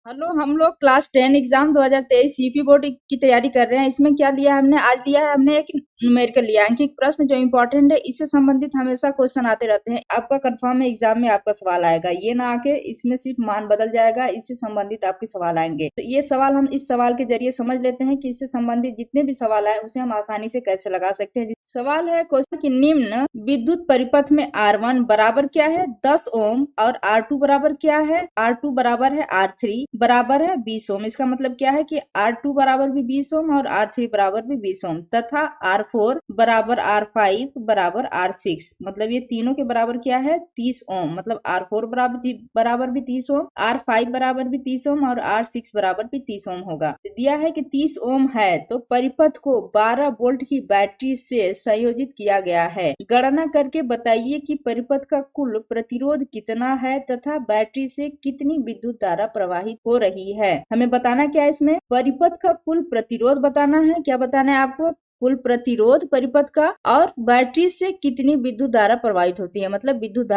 Hello, हम लोग class 10 exam 2023 UP board की तैयारी कर रहे हैं। इसमें क्या लिया है हमने? आज लिया है हमने एक न्यूमेरिकल लिया है, अंकित प्रश्न जो इम्पोर्टेंट है, इससे संबंधित हमेशा क्वेश्चन आते रहते हैं। आपका कंफर्म है एग्जाम में आपका सवाल आएगा, ये ना आके इसमें सिर्फ मान बदल जाएगा, इससे संबंधित आपके सवाल आएंगे। तो ये सवाल हम इस सवाल के जरिए समझ लेते हैं कि इससे संबंधित जितने भी सवाल आए उसे हम आसानी से कैसे लगा सकते हैं। सवाल है क्वेश्चन की, निम्न विद्युत परिपथ में R1 बराबर क्या है 10 ओम और R2 बराबर क्या है? R2 बराबर है R3 बराबर है 20 ओम। इसका मतलब क्या है कि R2 बराबर भी 20 ओम और R3 बराबर भी 20 ओम तथा R4 बराबर R5 बराबर R6, मतलब ये तीनों के बराबर क्या है 30 ओम। मतलब R4 बराबर भी 30 ओम, R5 बराबर भी 30 ओम और R6 बराबर भी 30 ओम होगा। दिया है कि 30 ओम है तो परिपथ को 12 वोल्ट की बैटरी से संयोजित किया गया है। गणना करके बताइए कि परिपथ का कुल प्रतिरोध कितना है तथा बैटरी से कितनी विद्युत धारा प्रवाहित हो रही है। हमें बताना क्या है, इसमें परिपथ का कुल प्रतिरोध बताना है। क्या बताना है आपको? कुल प्रतिरोध परिपथ का, और बैटरी से कितनी विद्युत धारा प्रवाहित होती है, मतलब विद्युत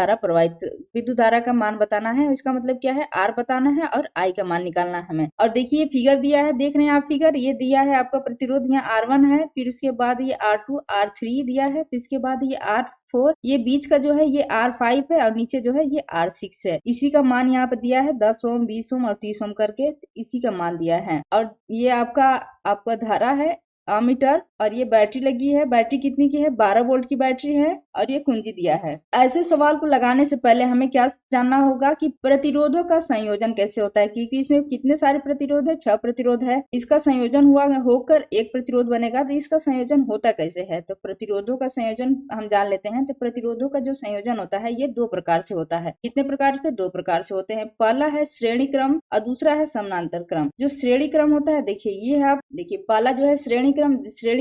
धारा का मान बताना है। इसका मतलब क्या है, आर बताना है और आई का मान निकालना है हमें। और देखिए फिगर दिया है, देख रहे हैं आप फिगर, ये दिया है आपका प्रतिरोध यहाँ R1 है, फिर उसके बाद ये R2 R3 दिया है, फिर इसके बाद ये R4, ये बीच का जो है ये R5 है और नीचे जो है ये R6 है। इसी का मान यहाँ पे दिया है 10 ओम 20 ओम और 30 ओम करके, इसी का मान दिया है। और ये आपका धारा है अमीटर, और ये बैटरी लगी है। बैटरी कितनी की है? 12 वोल्ट की बैटरी है और ये कुंजी दिया है। ऐसे सवाल को लगाने से पहले हमें क्या जानना होगा कि प्रतिरोधों का संयोजन कैसे होता है, क्योंकि इसमें कितने सारे प्रतिरोध है, 6 प्रतिरोध है। इसका संयोजन होकर एक प्रतिरोध बनेगा, तो इसका संयोजन होता कैसे है? तो प्रतिरोधों का संयोजन हम जान लेते हैं। तो प्रतिरोधों का जो संयोजन होता है ये दो प्रकार से होता है। कितने प्रकार से? दो प्रकार से होते हैं। पहला है श्रेणी क्रम और दूसरा है समानांतर क्रम। जो श्रेणी क्रम होता है, देखिए ये है, आप देखिए पहला जो है श्रेणी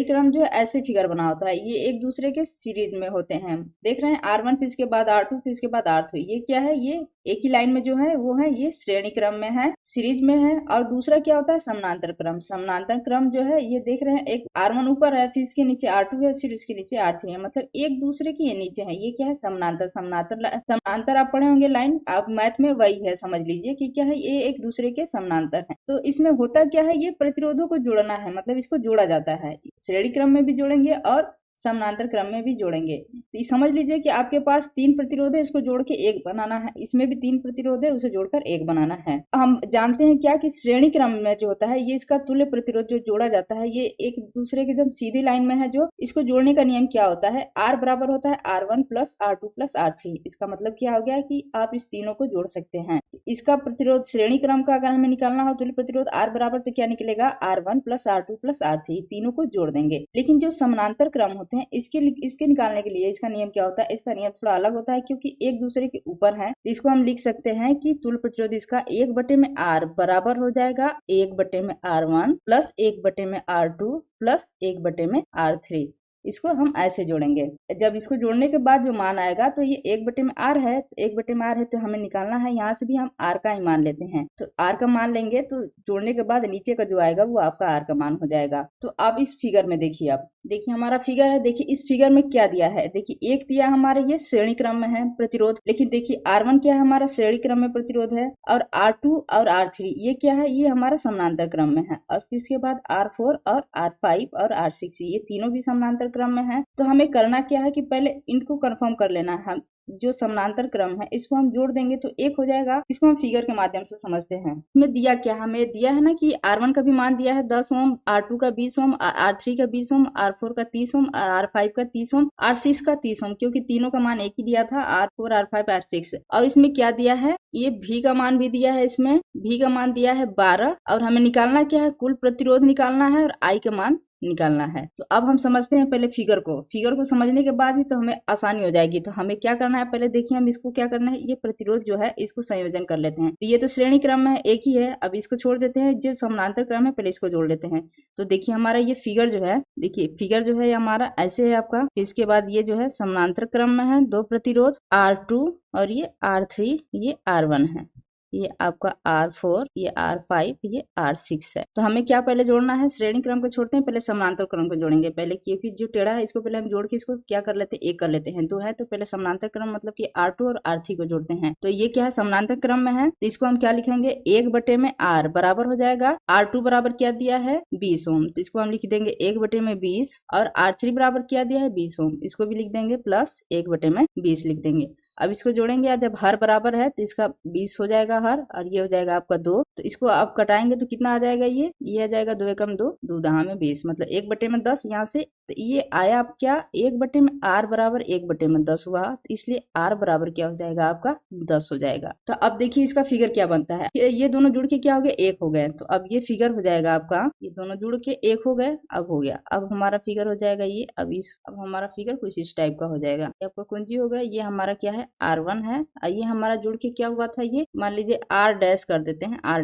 क्रम जो है ऐसे फिगर बना होता है, ये एक दूसरे के सीरीज में होते हैं। देख रहे हैं R1 फिर इसके बाद R2 फिर इसके बाद R3, ये क्या है, ये एक ही लाइन में जो है वो है ये श्रेणी क्रम में है, सीरीज में है। और दूसरा क्या होता है? समानांतर क्रम। समानांतर क्रम जो है ये देख रहे हैं, एक R1 ऊपर है, फिर इसके नीचे R2 है, फिर इसके नीचे R3 है, मतलब एक दूसरे के ये नीचे है। ये क्या है? समानांतर आप पढ़े होंगे लाइन, आप मैथ में वही है, समझ लीजिए कि क्या है, ये एक दूसरे के समानांतर है। तो इसमें होता क्या है, ये प्रतिरोधों को जोड़ना है, मतलब इसको जोड़ा जाता है। श्रेणी क्रम में भी जोड़ेंगे और समानांतर क्रम में भी जोड़ेंगे। तो ये समझ लीजिए कि आपके पास 3 प्रतिरोध है, इसको जोड़ के एक बनाना है। इसमें भी 3 प्रतिरोध है, उसे जोड़कर एक बनाना है। हम जानते हैं क्या कि श्रेणी क्रम में जो होता है ये इसका तुल्य प्रतिरोध जो जोड़ा जाता है, ये एक दूसरे के एकदम सीधी लाइन में है। जो इसको जोड़ने का नियम क्या होता है? R बराबर होता है R1 plus R2 plus R3। इसका मतलब क्या हो गया कि आप इस तीनों को जोड़ सकते हैं। इसका प्रतिरोध श्रेणी क्रम का अगर हमें निकालना हो तुल्य प्रतिरोध R बराबर, तो क्या निकलेगा? R1 plus R2 plus R3, तीनों को जोड़ देंगे। लेकिन जो समानांतर क्रम होते हैं इसके निकालने के लिए इसका नियम क्या होता है? इसका नियम थोड़ा अलग होता है, क्योंकि एक दूसरे के ऊपर है। तो इसको हम लिख सकते हैं कि तुल्य प्रतिरोध इसका 1 बटे में R बराबर हो जाएगा 1 बटे में R1 प्लस 1 बटे में R2 प्लस 1 बटे में R3। इसको हम ऐसे जोड़ेंगे। जब इसको जोड़ने के बाद जो मान आएगा, तो ये 1 बटे में R है, तो 1 बटे में R है तो हमें निकालना है, यहाँ से भी हम R का ही मान लेते हैं। तो R का मान लेंगे तो जोड़ने के बाद नीचे का जो आएगा वो आपका R का मान हो जाएगा। तो आप इस फिगर में देखिए, आप देखिए हमारा फिगर है, देखिए इस फिगर में क्या दिया है। देखिए एक दिया हमारे ये श्रेणी क्रम में है प्रतिरोध, लेकिन देखिए R1 क्या है, हमारा श्रेणी क्रम में प्रतिरोध है, और R2 और R3 ये क्या है, ये हमारा समानांतर क्रम में है। और फिर इसके बाद R4 और R5 और R6 ये तीनों भी समानांतर क्रम में है। तो हमें करना क्या है कि पहले इनको कंफर्म कर लेना है। हम जो समानांतर क्रम है इसको हम जोड़ देंगे तो एक हो जाएगा। इसको हम फिगर के माध्यम से समझते हैं। हमें दिया क्या, हमें दिया है ना कि R1 का भी मान दिया है 10 ओम, R2 का 20 ओम, R3 का 20 ओम, R4 का 30 ओम, R5 का 30 ओम, R6 का 30 ओम, क्योंकि तीनों का मान एक ही दिया था, R4 R5 R6। और इसमें क्या दिया है, ये V का मान भी दिया है, इसमें V का मान दिया है 12। और हमें निकालना क्या है, कुल प्रतिरोध निकालना है और I का मान निकालना है। तो अब हम समझते हैं पहले फिगर को समझने के बाद ही तो हमें आसानी हो जाएगी। तो हमें क्या करना है, पहले देखिए हम इसको क्या करना है, ये प्रतिरोध जो है इसको संयोजन कर लेते हैं। तो ये तो श्रेणी क्रम में एक ही है, अब इसको छोड़ देते हैं। जो समानांतर क्रम है पहले इसको जोड़ लेते हैं। तो देखिए हमारा ये फिगर जो है, देखिए फिगर जो है हमारा ऐसे है आपका। इसके बाद ये जो है समानांतर क्रम में है, दो प्रतिरोध R2 और ये R3 ये R1 है। ये आपका R4, ये R5, ये R6 है। तो हमें क्या पहले जोड़ना है, श्रेणी क्रम को छोड़ते हैं, पहले समानांतर क्रम को जोड़ेंगे पहले, क्योंकि जो टेढ़ा है इसको पहले हम जोड़ के इसको क्या कर लेते हैं, एक कर लेते हैं। 2 है तो पहले समानांतर क्रम मतलब कि R2 और R3 को जोड़ते हैं। तो ये क्या है, समानांतर क्रम में है, तो इसको हम क्या लिखेंगे, 1/R बराबर हो जाएगा R2 बराबर क्या दिया है 20 ओम, तो इसको हम लिख देंगे 1/20, और R3 बराबर क्या दिया है 20 ओम, इसको भी लिख देंगे प्लस 1/20 लिख देंगे। अब इसको जोड़ेंगे, जब हर बराबर है तो इसका 20 हो जाएगा हर, और ये हो जाएगा आपका 2, तो इसको आप कटाएंगे तो कितना आ जाएगा, ये आ जाएगा 2 एकम 2, 2 दहा में 20, मतलब 1/10 यहाँ से, तो ये आया आप क्या 1/R बराबर 1/10 हुआ, तो इसलिए R बराबर क्या हो जाएगा आपका 10 हो जाएगा। तो अब देखिए इसका फिगर क्या बनता है, ये दोनों जुड़ के क्या हो गए, 1 हो गए, तो अब ये फिगर हो जाएगा आपका, ये दोनों जुड़ के 1 हो गए, अब हो गया, अब हमारा फिगर हो जाएगा ये, अब हमारा फिगर कुछ इस टाइप का हो जाएगा, ये आपका कुंजी हो गया, ये हमारा क्या है R1 है, और ये हमारा जुड़ के क्या हुआ था, ये मान लीजिए R डैश कर देते हैं, R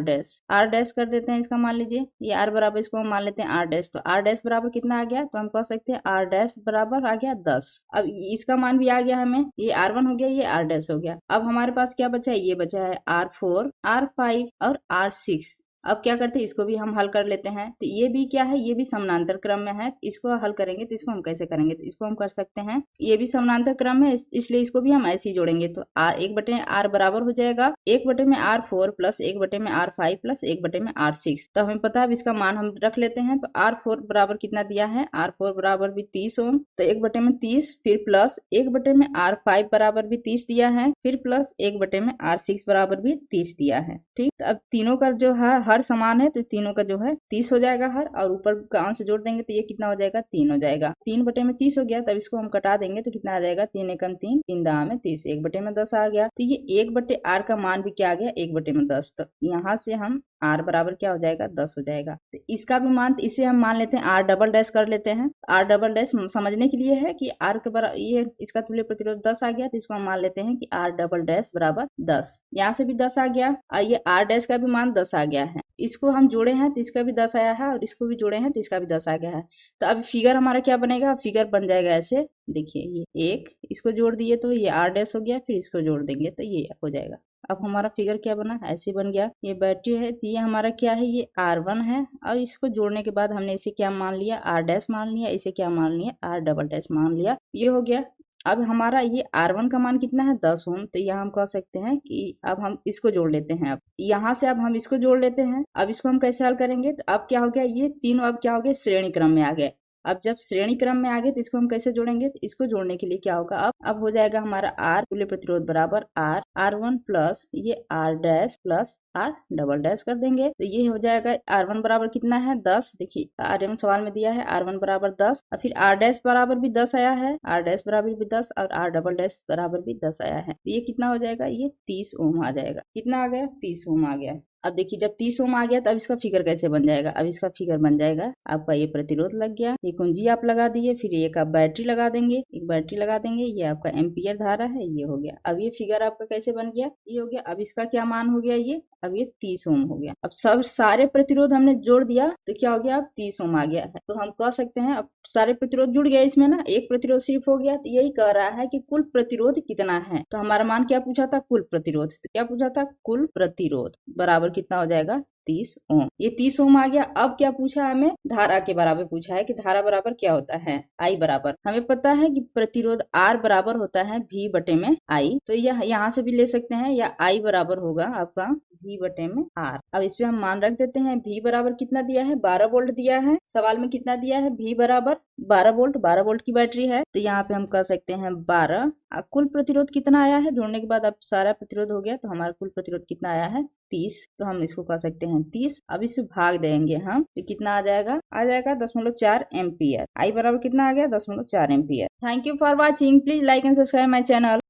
डैश कर देते हैं, इसका मान लीजिए ये R बराबर, इसको हम मान लेते हैं R डैश, तो R डैश बराबर कितना आ गया, तो हम कह सकते हैं R डैश बराबर आ गया 10। अब इसका मान भी आ गया हमें, ये R1 हो गया, ये R डैश हो गया। अब हमारे पास क्या बचा है, ये बचा है R4, R5 और R6। अब क्या करते हैं, इसको भी हम हल कर लेते हैं, तो ये भी क्या है, ये भी समानांतर क्रम में है, इसको हल करेंगे तो इसको हम कैसे करेंगे, तो इसको हम कर सकते हैं, ये भी समानांतर क्रम है, इसलिए इसको भी हम ऐसे ही जोड़ेंगे, तो 1/R बराबर हो जाएगा 1/R4 plus 1/R5 plus 1/R6। तो हमें पता है, इसका मान हम रख लेते हैं, तो R4 बराबर कितना दिया है, R4 बराबर भी 30 ओम, तो 1/30, फिर प्लस 1/R5 बराबर भी 30 दिया है, फिर प्लस 1/R6 बराबर भी 30 दिया है। ठीक, तो अब तीनों का जो है हर समान है, तो तीनों का जो है 30 हो जाएगा हर, और ऊपर का अंश जोड़ देंगे तो ये कितना हो जाएगा 3 हो जाएगा, 3/30 हो गया, तब इसको हम कटा देंगे तो कितना आ जाएगा 3 एकम 3, 3 दहा में 30, 1/10 आ गया। तो ये 1/R का मान भी क्या आ गया 1/10, तो यहाँ से हम R बराबर क्या हो जाएगा 10 हो जाएगा। तो इसका भी मान, तो इसे हम मान लेते हैं R डबल डैश कर लेते हैं, R डबल डैश समझने के लिए है कि R के बराबर, ये इसका तुल्य प्रतिरोध 10 आ गया, तो इसको हम मान लेते हैं कि R डबल डैश बराबर 10, यहाँ से भी 10 आ गया, और ये R डैश का भी मान 10 आ गया है, इसको हम जोड़े हैं तो इसका भी 10 आया है, और इसको भी जोड़े हैं तो इसका भी 10 आ गया है। तो अब फिगर हमारा क्या बनेगा, फिगर बन जाएगा ऐसे, देखिए ये एक, इसको जोड़ दिए तो ये R डैश हो गया, फिर इसको जोड़ देंगे तो ये हो जाएगा। अब हमारा फिगर क्या बना, ऐसे बन गया, ये बैटरी है, तो ये हमारा क्या है, ये R1 है, और इसको जोड़ने के बाद हमने इसे क्या मान लिया, R डैश मान लिया, इसे क्या मान लिया, R डबल डैश मान लिया, ये हो गया। अब हमारा ये R1 का मान कितना है 10 ओम, तो यहाँ हम कह सकते हैं कि अब हम इसको जोड़ लेते हैं, अब यहाँ से अब हम इसको जोड़ लेते हैं। अब इसको हम कैसे हल करेंगे, तो अब क्या हो गया, ये तीनों अब क्या हो गए श्रेणी क्रम में आ गए। अब जब श्रेणी क्रम में आ गए तो इसको हम कैसे जोड़ेंगे, तो इसको जोड़ने के लिए क्या होगा, अब हो जाएगा हमारा R तुल्य प्रतिरोध बराबर R1 प्लस ये R dash plus R double dash कर देंगे, तो ये हो जाएगा R1 बराबर कितना है 10, देखिए RM सवाल में दिया है R1 बराबर 10, और फिर R डैश बराबर भी 10 आया है, R डैश बराबर भी 10 और R डबल डैश बराबर भी 10 आया है, तो ये कितना हो जाएगा, ये 30 ओम आ जाएगा, कितना आ गया 30 ओम आ गया। अब देखिए जब 30 ओम आ गया तो अब इसका फिगर कैसे बन जाएगा, अब इसका फिगर बन जाएगा आपका ये प्रतिरोध लग गया, ये कुंजी आप लगा दिए, फिर एक आप बैटरी लगा देंगे, एक बैटरी लगा देंगे, ये आपका एम्पियर धारा है, ये हो गया। अब ये फिगर आपका कैसे बन गया, ये हो गया। अब इसका क्या मान हो गया, ये अब ये 30 ओम हो गया। अब सब सारे प्रतिरोध हमने जोड़ दिया तो क्या हो गया, अब 30 ओम आ गया है, तो हम कह सकते हैं अब सारे प्रतिरोध जुड़ गए इसमें ना, एक प्रतिरोध सिर्फ हो गया, तो यही कह रहा है कि कुल प्रतिरोध कितना है। तो हमारा मान क्या पूछा था, कुल प्रतिरोध, तो क्या पूछा था, कुल प्रतिरोध बराबर कितना हो जाएगा 30 ओम, ये 30 ओम आ गया। अब क्या पूछा है हमें, धारा के बराबर पूछा है कि धारा बराबर क्या होता है, I बराबर, हमें पता है कि प्रतिरोध R बराबर होता है V बटे में I, तो यह यहाँ से भी ले सकते हैं, या I बराबर होगा आपका V बटे में R। अब इस पे हम मान रख देते हैं, V बराबर कितना दिया है 12 वोल्ट दिया है, सवाल में कितना दिया है V बराबर 12 वोल्ट, 12 वोल्ट की बैटरी है, तो यहाँ पे हम कह सकते हैं 12। कुल प्रतिरोध कितना आया है, जोड़ने के बाद अब सारा प्रतिरोध हो गया, तो हमारा कुल प्रतिरोध कितना आया है 30, तो हम इसको कह सकते हैं 30। अब इसे भाग देंगे हम, तो कितना आ जाएगा 0.4 एम्पियर। I बराबर कितना आ गया 0.4 ampere. Thank you for watching, please like and subscribe my channel.